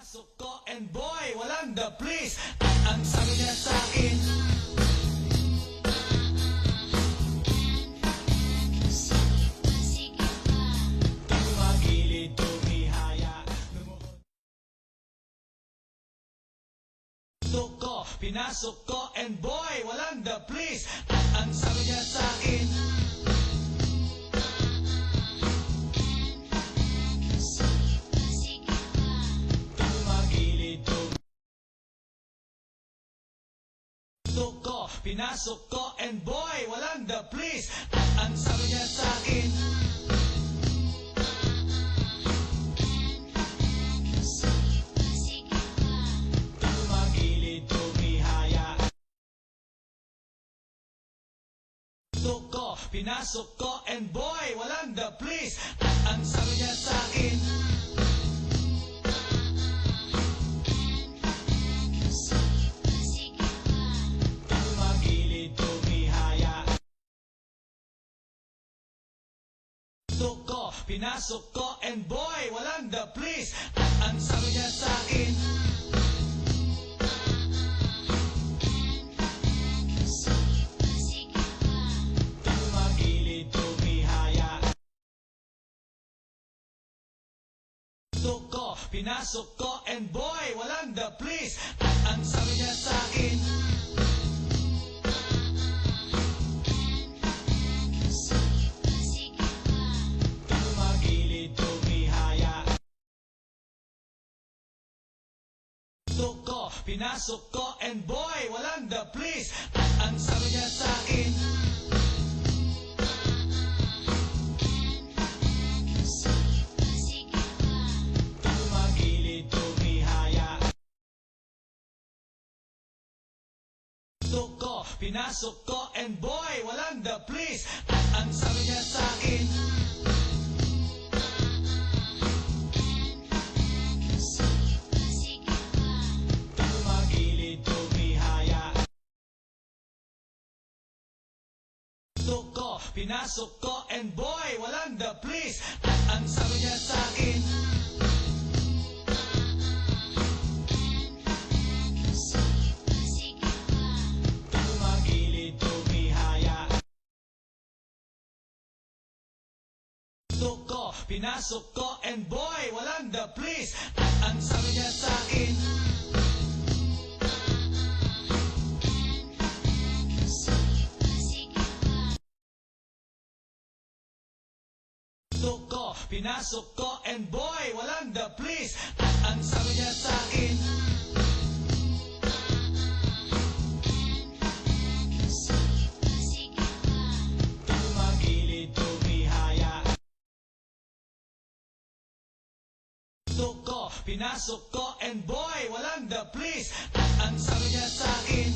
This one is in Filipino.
Pinasok ko and boy, walang the please. At ang sabi niya sa akin, tumagilid, tumihaya, lumuhod. Pinasok ko and boy, walang the please. At ang sabi niya sa akin, pinasok ko and boy, walang the please. At ang sabi niya sa akin, tumagilid, tumihaya. Pinasok ko and boy, walang the please. At ang sabi niya sa akin, pinasok ko and boy, walang the please. At ang sabi niya sa akin, tumagilid, tumihaya. Pinasok ko and boy, walang the please. At ang sabi niya sa akin, pinasok ko and boy, walang the please. At ang sabi niya sa akin, tumagilid, tumihaya. Pinasok ko and boy, walang the please. At ang sabi niya sa akin, pinasok ko and boy, walang the please. At ang sabi niya sa akin, tumagilid, tumihaya. Pinasok ko and boy, walang the please. At ang sabi niya sa akin, pinasok ko and boy, walang the please. At ang sabi niya sa akin, tumagilid, tumihaya. Pinasok ko and boy, walang the please. At ang sabi niya sa akin,